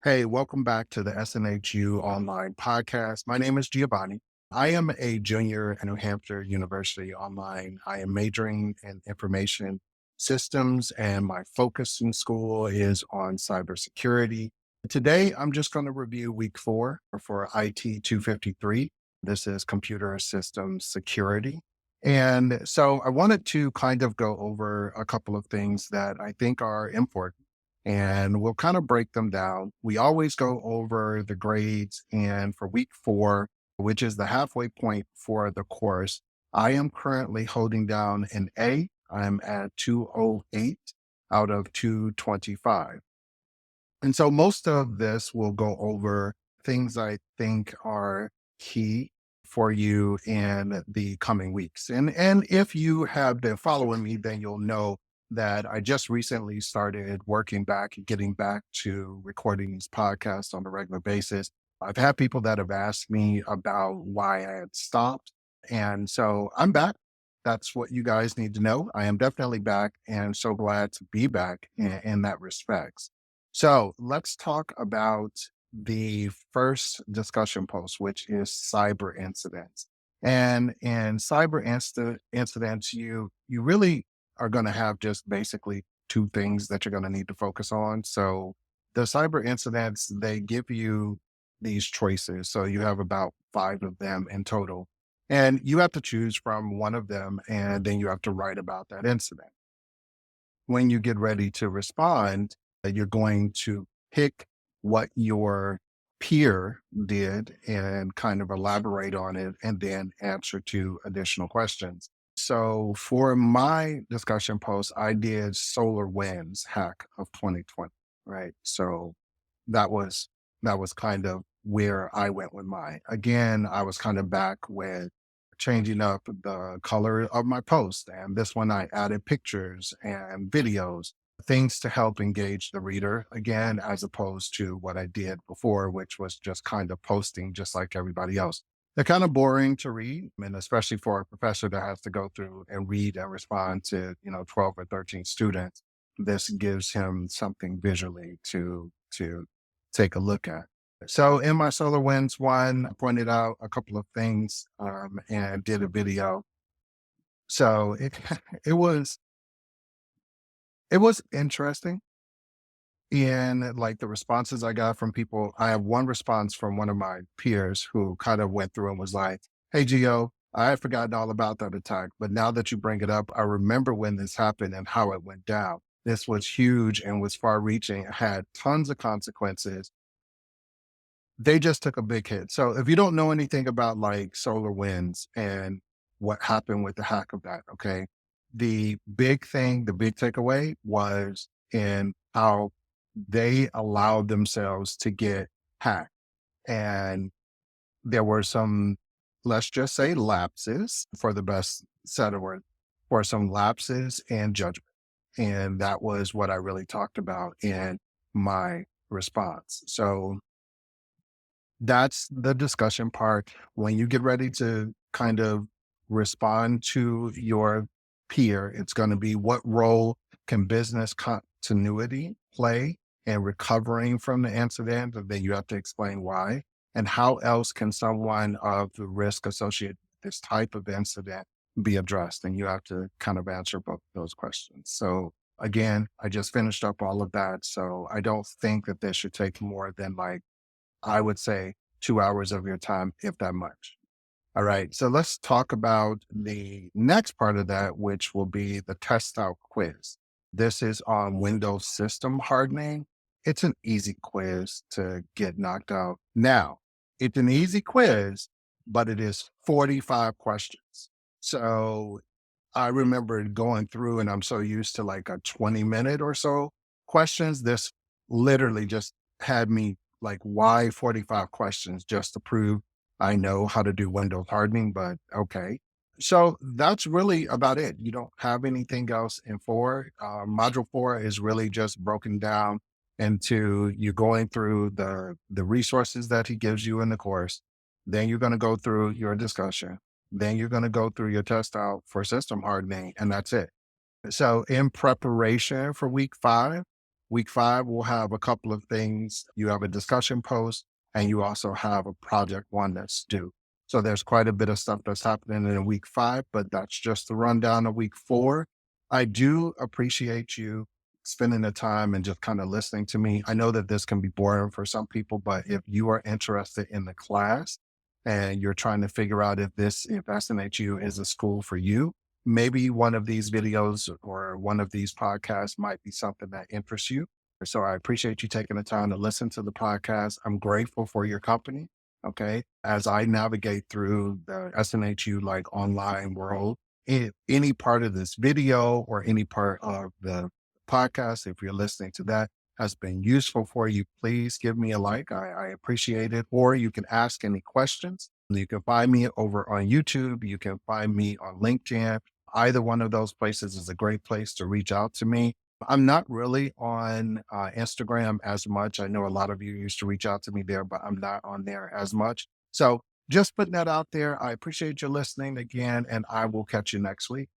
Hey, welcome back to the SNHU Online podcast. My name is Giovanni. I am a junior at New Hampshire University Online. I am majoring in information systems, and my focus in school is on cybersecurity. Today, I'm just going to review week 4 for IT-253. This is computer systems security. And so I wanted to kind of go over a couple of things that I think are important, and we'll kind of break them down. We always go over the grades. And for week 4, which is the halfway point for the course, I am currently holding down an A. I'm at 208 out of 225. And so most of this will go over things I think are key for you in the coming weeks. And if you have been following me, then you'll know that I just recently started working back and getting back to recording these podcasts on a regular basis. I've had people that have asked me about why I had stopped. And so I'm back. That's what you guys need to know. I am definitely back and so glad to be back in that respect. So let's talk about the first discussion post, which is cyber incidents. And in incidents, you really are going to have just basically two things that you're going to need to focus on. So the cyber incidents, they give you these choices. So you have about 5 of them in total. And you have to choose from one of them, and then you have to write about that incident. When you get ready to respond, you're going to pick what your peer did and kind of elaborate on it and then answer 2 additional questions. So for my discussion post, I did Solar Winds hack of 2020, right? So that was that was kind of where I went with mine. Again, I was kind of back with changing up the color of my post. And this one I added pictures and videos, things to help engage the reader again, as opposed to what I did before, which was just kind of posting just like everybody else. They're kind of boring to read, and especially for a professor that has to go through and read and respond to, 12 or 13 students. This gives him something visually to take a look at. So in my Solar Winds one, I pointed out a couple of things and did a video. So it was it was interesting in like the responses I got from people. I have one response from one of my peers who kind of went through and was like, "Hey Gio, I had forgotten all about that attack, but now that you bring it up, I remember when this happened and how it went down. This was huge and was far reaching, had tons of consequences. They just took a big hit." So if you don't know anything about like solar winds and what happened with the hack of that, okay, the big takeaway was in how they allowed themselves to get hacked. And there were some, let's just say lapses for the best set of words, for some lapses in judgment. And that was what I really talked about in my response. So that's the discussion part. When you get ready to kind of respond to your peer, it's going to be what role can business continuity play in recovering from the incident? And then you have to explain why. And how else can someone of the risk associated with this type of incident be addressed? And you have to kind of answer both of those questions. So again, I just finished up all of that. So I don't think that this should take more than like, I would say 2 hours of your time, if that much. All right. So let's talk about the next part of that, which will be the test out quiz. This is on Windows System Hardening. It's an easy quiz to get knocked out. Now, it's an easy quiz, but it is 45 questions. So I remember going through, and I'm so used to like a 20-minute or so questions. This literally just had me like, why 45 questions just to prove I know how to do Windows hardening, but okay. So that's really about it. You don't have anything else in 4. Module 4 is really just broken down into you going through the resources that he gives you in the course. Then you're going to go through your discussion. Then you're going to go through your test out for system hardening, and that's it. So in preparation for week 5, Week 5, we'll have a couple of things. You have a discussion post and you also have a project one that's due. So there's quite a bit of stuff that's happening in week 5, but that's just the rundown of week 4. I do appreciate you spending the time and just kind of listening to me. I know that this can be boring for some people, but if you are interested in the class and you're trying to figure out if SNHU is a school for you, maybe one of these videos or one of these podcasts might be something that interests you. So I appreciate you taking the time to listen to the podcast. I'm grateful for your company. Okay. As I navigate through the SNHU like online world, any part of this video or any part of the podcast, if you're listening to that, has been useful for you, please give me a like. I appreciate it. Or you can ask any questions. You can find me over on YouTube. You can find me on LinkedIn. Either one of those places is a great place to reach out to me. I'm not really on Instagram as much. I know a lot of you used to reach out to me there, but I'm not on there as much. So just putting that out there. I appreciate you listening again, and I will catch you next week.